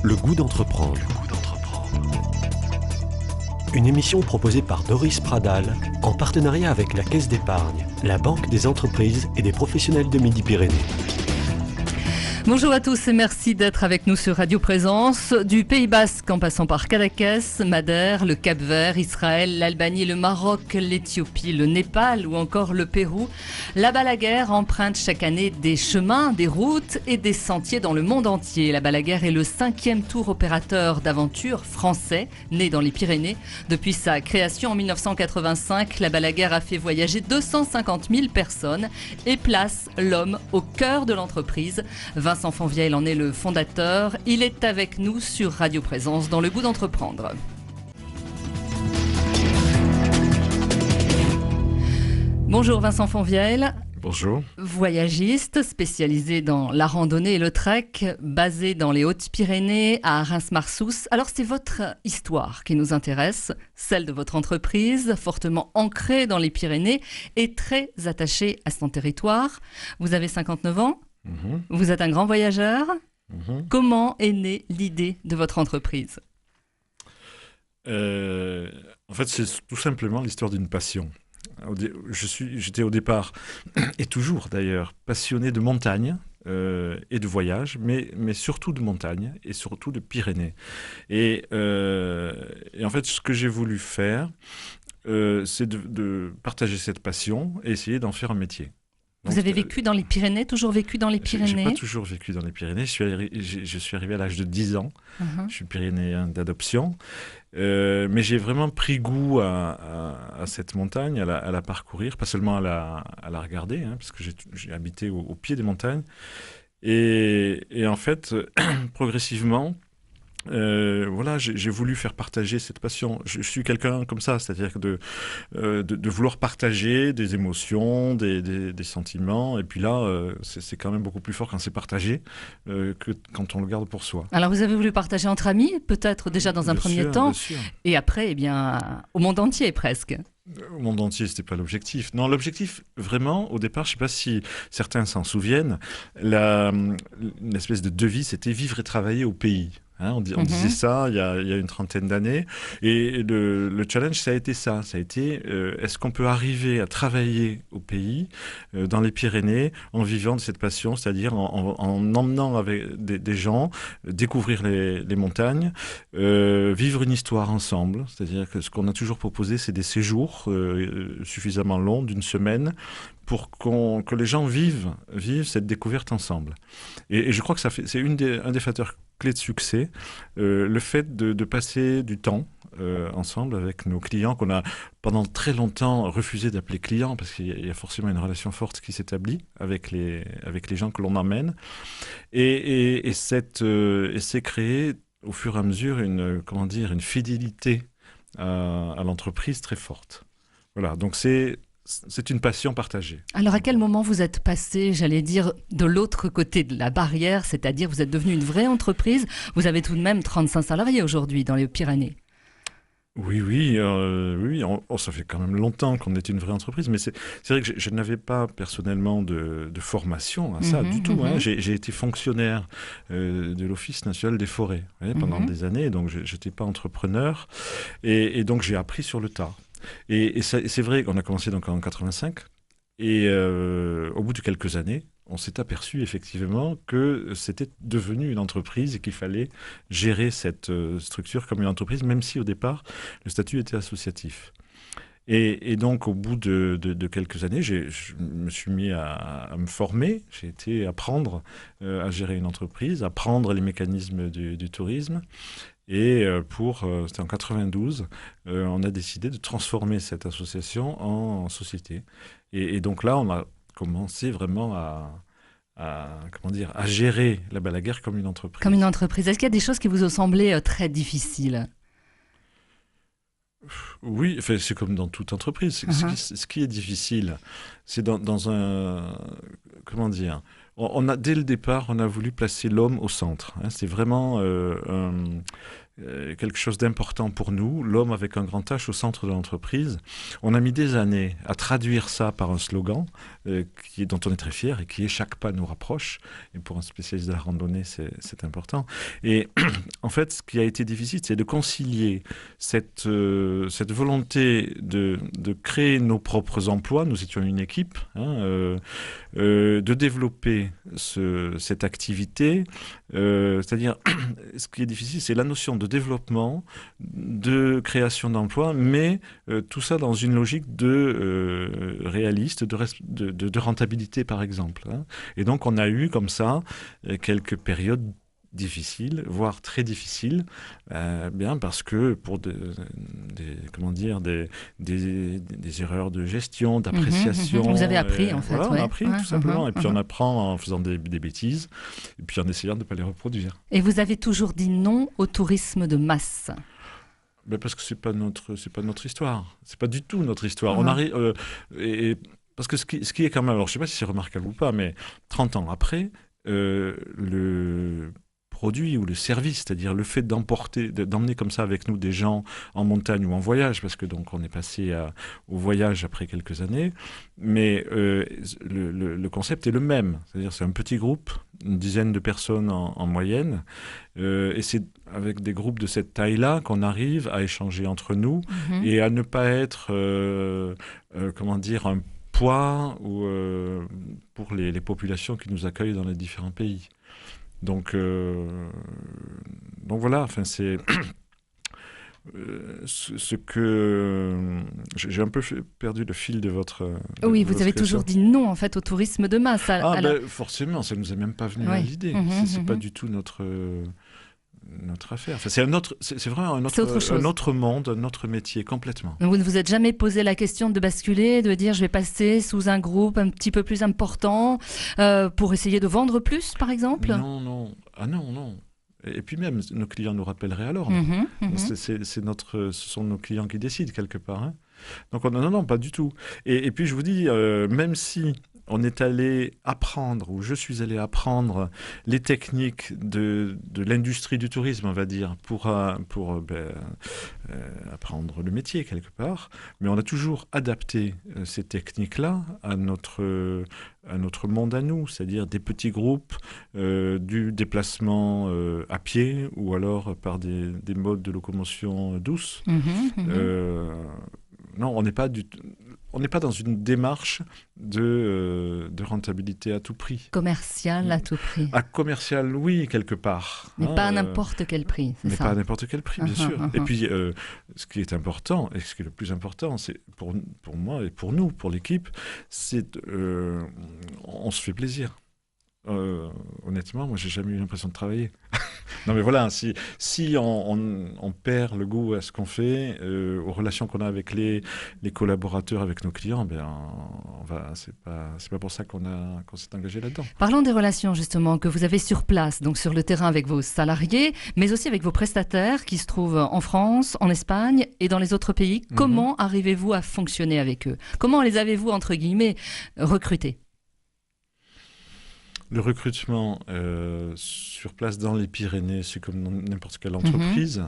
Le goût d'entreprendre. Une émission proposée par Doris Pradal en partenariat avec la Caisse d'épargne, la Banque des entreprises et des professionnels de Midi-Pyrénées. Bonjour à tous et merci d'être avec nous sur Radio Présence. Du Pays Basque en passant par Cadaqués, Madère, le Cap-Vert, Israël, l'Albanie, le Maroc, l'Éthiopie, le Népal ou encore le Pérou, la Balaguère emprunte chaque année des chemins, des routes et des sentiers dans le monde entier. La Balaguère est le 5e tour opérateur d'aventure français, né dans les Pyrénées. Depuis sa création en 1985, la Balaguère a fait voyager 250 000 personnes et place l'homme au cœur de l'entreprise. Vincent Fonvieille en est le fondateur. Il est avec nous sur Radio Présence dans Le Goût d'entreprendre. Bonjour Vincent Fonvieille. Bonjour. Voyagiste, spécialisé dans la randonnée et le trek, basé dans les Hautes-Pyrénées, à Reims-Marsous. Alors c'est votre histoire qui nous intéresse, celle de votre entreprise, fortement ancrée dans les Pyrénées et très attachée à son territoire. Vous avez 59 ans. Vous êtes un grand voyageur. Comment est née l'idée de votre entreprise ? En fait, c'est tout simplement l'histoire d'une passion. J'étais au départ, et toujours d'ailleurs, passionné de montagne et de voyage, mais surtout de montagne et surtout de Pyrénées. Et en fait, ce que j'ai voulu faire, c'est de partager cette passion et essayer d'en faire un métier. Vous avez vécu dans les Pyrénées, toujours vécu dans les Pyrénées ? Je n'ai pas toujours vécu dans les Pyrénées. Je suis arrivé à l'âge de 10 ans. Je suis pyrénéen d'adoption. Mais j'ai vraiment pris goût à cette montagne, à la parcourir, pas seulement à la regarder, parce que j'ai habité au pied des montagnes. Et en fait, progressivement, voilà, j'ai voulu faire partager cette passion. Je suis quelqu'un comme ça, c'est-à-dire que de vouloir partager des émotions, des sentiments. Et puis là, c'est quand même beaucoup plus fort quand c'est partagé que quand on le garde pour soi. Alors vous avez voulu partager entre amis, peut-être déjà dans un premier temps, et après, eh bien, au monde entier presque. Au monde entier, c'était pas l'objectif. Non, l'objectif, vraiment, au départ, je sais pas si certains s'en souviennent, une espèce de devise, c'était vivre et travailler au pays. On disait ça il y a une trentaine d'années. Et le challenge, ça a été ça. Ça a été, est-ce qu'on peut arriver à travailler au pays, dans les Pyrénées, en vivant de cette passion, c'est-à-dire en emmenant avec des gens, découvrir les montagnes, vivre une histoire ensemble. C'est-à-dire que ce qu'on a toujours proposé, c'est des séjours suffisamment longs, d'une semaine, pour que les gens vivent cette découverte ensemble. Et je crois que c'est un des facteurs clés de succès, le fait de passer du temps ensemble avec nos clients qu'on a pendant très longtemps refusé d'appeler clients parce qu'il y a forcément une relation forte qui s'établit avec les gens que l'on emmène. Et c'est créé au fur et à mesure une fidélité à l'entreprise très forte. Voilà, donc c'est une passion partagée. Alors à quel moment vous êtes passé, j'allais dire, de l'autre côté de la barrière, c'est-à-dire vous êtes devenu une vraie entreprise. Vous avez tout de même 35 salariés aujourd'hui dans les Pyrénées. Oui, ça fait quand même longtemps qu'on est une vraie entreprise, mais c'est vrai que je n'avais pas personnellement de formation à ça du tout. J'ai été fonctionnaire de l'Office national des forêts pendant des années, donc je n'étais pas entrepreneur, et donc j'ai appris sur le tas. Et c'est vrai qu'on a commencé donc en 85 et au bout de quelques années, on s'est aperçu effectivement que c'était devenu une entreprise et qu'il fallait gérer cette structure comme une entreprise, même si au départ, le statut était associatif. Et donc, au bout de quelques années, je me suis mis à me former. J'ai été apprendre à gérer une entreprise, apprendre les mécanismes du tourisme. Et c'était en 92, on a décidé de transformer cette association en société. Et donc là, on a commencé vraiment à gérer la Balaguère comme une entreprise. Comme une entreprise. Est-ce qu'il y a des choses qui vous ont semblé très difficiles ? Oui, c'est comme dans toute entreprise. Ce qui est difficile, c'est dans un... Comment dire ? dès le départ, on a voulu placer l'homme au centre. Hein. C'est vraiment quelque chose d'important pour nous, l'homme avec un grand H au centre de l'entreprise. On a mis des années à traduire ça par un slogan dont on est très fier et qui est « Chaque pas nous rapproche ». Et pour un spécialiste de la randonnée, c'est important. Et en fait, ce qui a été difficile, c'est de concilier cette volonté de créer nos propres emplois. Nous étions une équipe, de développer cette activité. C'est-à-dire, ce qui est difficile, c'est la notion de développement, de création d'emplois, mais tout ça dans une logique de réaliste, de rentabilité, par exemple. Hein. Et donc, on a eu comme ça quelques périodes difficiles, voire très difficiles, bien parce que pour des erreurs de gestion, d'appréciation. Vous avez appris en fait. Voilà, on a appris tout simplement. Et puis on mhm. apprend en faisant des bêtises, et puis en essayant de ne pas les reproduire. Et vous avez toujours dit non au tourisme de masse. Ben parce que c'est pas notre histoire. C'est pas du tout notre histoire. On arrive parce que ce qui est quand même, alors je sais pas si c'est remarquable ou pas, mais 30 ans après, le produit ou le service, c'est-à-dire le fait d'emmener comme ça avec nous des gens en montagne ou en voyage, parce que donc on est passé au voyage après quelques années, mais le concept est le même, c'est-à-dire c'est un petit groupe, une dizaine de personnes en moyenne, et c'est avec des groupes de cette taille-là qu'on arrive à échanger entre nous et à ne pas être, un poids pour les populations qui nous accueillent dans les différents pays. Donc voilà, enfin c'est ce que j'ai un peu perdu le fil de votre. Oui, de vous votre avez question. toujours dit non en fait au tourisme de masse. Forcément, ça nous est même pas venu à Oui. l'idée. C'est pas du tout notre affaire. Enfin, c'est vraiment un autre monde, un autre métier complètement. Vous ne vous êtes jamais posé la question de basculer, de dire je vais passer sous un groupe un petit peu plus important pour essayer de vendre plus, par exemple? Non. Ah non. Et puis même, nos clients nous rappelleraient alors. Ce sont nos clients qui décident quelque part. Hein. Donc non, pas du tout. Et puis je vous dis, même si on est allé apprendre, ou je suis allé apprendre les techniques de l'industrie du tourisme, on va dire, pour apprendre le métier quelque part, mais on a toujours adapté ces techniques-là à notre monde à nous, c'est-à-dire des petits groupes, du déplacement à pied ou alors par des modes de locomotion douces. Non, on n'est pas dans une démarche de rentabilité à tout prix. Commercial à tout prix. Commercial, oui, quelque part. Mais pas à n'importe quel prix, c'est ça? Mais pas à n'importe quel prix, bien sûr. Et puis, ce qui est important, et ce qui est le plus important, c'est pour moi et pour nous, pour l'équipe, c'est on se fait plaisir. Honnêtement, moi, j'ai jamais eu l'impression de travailler. Non, mais voilà, si on perd le goût à ce qu'on fait, aux relations qu'on a avec les collaborateurs, avec nos clients, c'est pas pour ça qu'on s'est engagé là-dedans. Parlons des relations justement que vous avez sur place, donc sur le terrain avec vos salariés, mais aussi avec vos prestataires qui se trouvent en France, en Espagne et dans les autres pays. Comment arrivez-vous à fonctionner avec eux? Comment les avez-vous, entre guillemets, recrutés? Le recrutement sur place dans les Pyrénées, c'est comme dans n'importe quelle entreprise.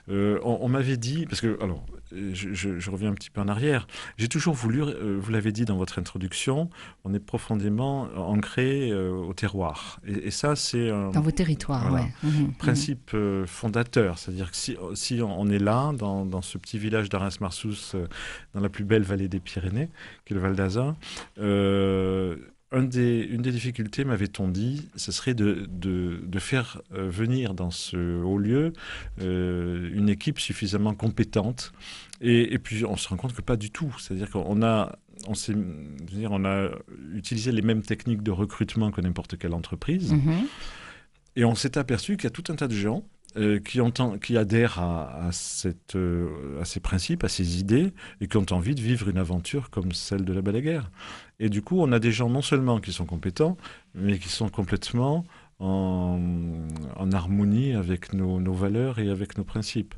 On m'avait dit, parce que, alors, je reviens un petit peu en arrière, j'ai toujours voulu, vous l'avez dit dans votre introduction, on est profondément ancré au terroir. Et ça, c'est dans vos territoires, voilà, ouais. Principe fondateur. C'est-à-dire que si on est là, dans ce petit village d'Arens-Marsous, dans la plus belle vallée des Pyrénées, qui est le Val d'Azun, une des difficultés, m'avait-on dit, ce serait de faire venir dans ce haut lieu une équipe suffisamment compétente. Et puis, on se rend compte que pas du tout. C'est-à-dire qu'on a utilisé les mêmes techniques de recrutement que n'importe quelle entreprise. Et on s'est aperçu qu'il y a tout un tas de gens qui adhèrent à ces principes, à ces idées, et qui ont envie de vivre une aventure comme celle de la Balaguère. Et du coup, on a des gens non seulement qui sont compétents, mais qui sont complètement en harmonie avec nos valeurs et avec nos principes.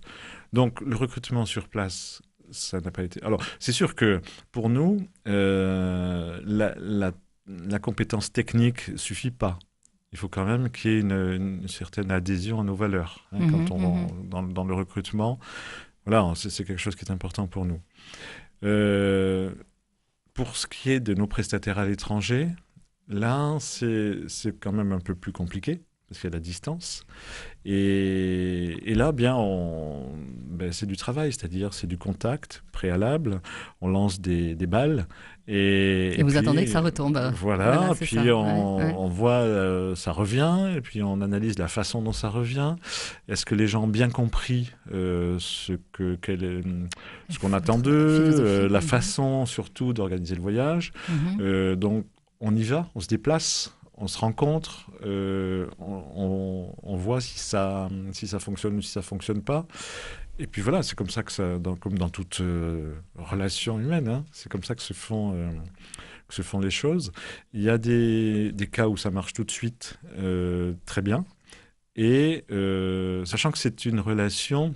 Donc, le recrutement sur place, ça n'a pas été... Alors, c'est sûr que pour nous, la la compétence technique ne suffit pas. Il faut quand même qu'il y ait une certaine adhésion à nos valeurs. Quand on va dans le recrutement, voilà, c'est quelque chose qui est important pour nous. Pour ce qui est de nos prestataires à l'étranger, là, c'est quand même un peu plus compliqué, parce qu'il y a la distance. Et là, bien, c'est du travail, c'est-à-dire c'est du contact préalable. On lance des balles. Et vous puis, attendez que ça retombe. Voilà, puis ça. On voit, ça revient, et puis on analyse la façon dont ça revient. Est-ce que les gens ont bien compris ce qu'on attend d'eux, la façon surtout d'organiser le voyage. Donc, on y va, on se déplace. On se rencontre, on voit si ça fonctionne ou si ça fonctionne pas. Et puis voilà, c'est comme ça comme dans toute relation humaine, c'est comme ça que se font les choses. Il y a des cas où ça marche tout de suite très bien. Et sachant que c'est une relation,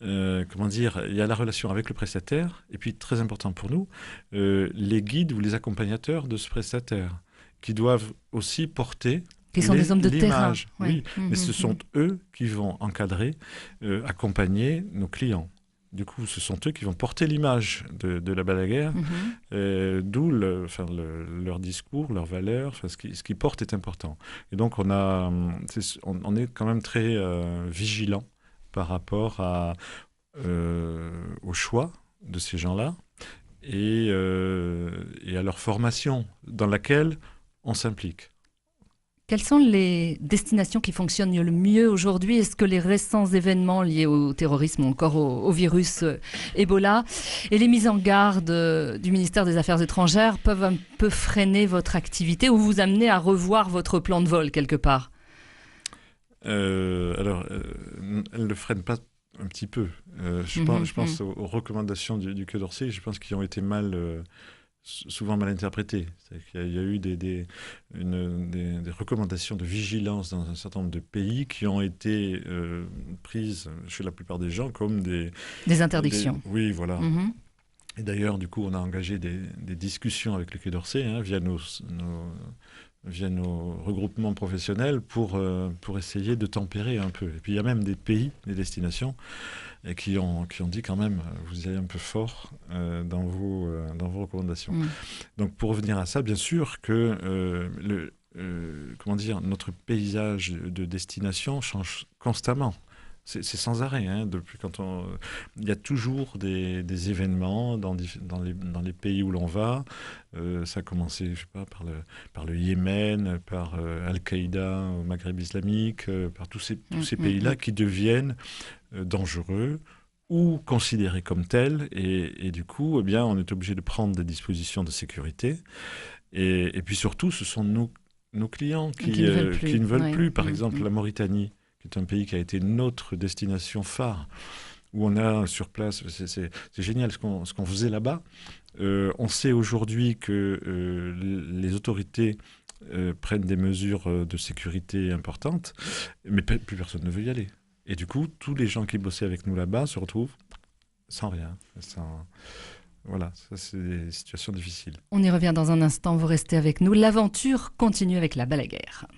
il y a la relation avec le prestataire, et puis très important pour nous, les guides ou les accompagnateurs de ce prestataire, qui doivent aussi porter qui sont des hommes de terrain. Oui, mais ce sont eux qui vont encadrer, accompagner nos clients. Du coup, ce sont eux qui vont porter l'image de la Balaguère, d'où leur discours, leurs valeurs, ce qu'ils portent est important. Et donc, on est quand même très vigilant par rapport au choix de ces gens-là et à leur formation dans laquelle on s'implique. Quelles sont les destinations qui fonctionnent le mieux aujourd'hui? Est-ce que les récents événements liés au terrorisme ou encore au virus Ebola et les mises en garde du ministère des Affaires étrangères peuvent un peu freiner votre activité ou vous amener à revoir votre plan de vol quelque part? Elles ne le freinent pas un petit peu. Je pense aux recommandations du Quai d'Orsay, je pense qu'ils ont été souvent mal interprétées. Il y a eu des recommandations de vigilance dans un certain nombre de pays qui ont été prises chez la plupart des gens comme des interdictions. Oui, voilà. Et d'ailleurs, du coup, on a engagé des discussions avec le Quai d'Orsay via nos regroupements professionnels pour essayer de tempérer un peu. Et puis il y a même des pays, des destinations, qui ont dit quand même, vous y allez un peu fort dans vos recommandations. Donc pour revenir à ça, bien sûr que notre paysage de destination change constamment. C'est sans arrêt. Depuis il y a toujours des événements dans les pays où l'on va. Ça a commencé, je sais pas, par le Yémen, par Al-Qaïda au Maghreb islamique, par tous ces pays-là qui deviennent dangereux ou considérés comme tels. Et du coup, on est obligé de prendre des dispositions de sécurité. Et puis surtout, ce sont nos clients qui ne veulent plus. Par exemple, la Mauritanie, qui est un pays qui a été notre destination phare, où on a sur place, c'est génial ce qu'on faisait là-bas. On sait aujourd'hui que les autorités prennent des mesures de sécurité importantes, mais plus personne ne veut y aller. Et du coup, tous les gens qui bossaient avec nous là-bas se retrouvent sans rien. Voilà, ça c'est des situations difficiles. On y revient dans un instant, vous restez avec nous. L'aventure continue avec la Balaguère.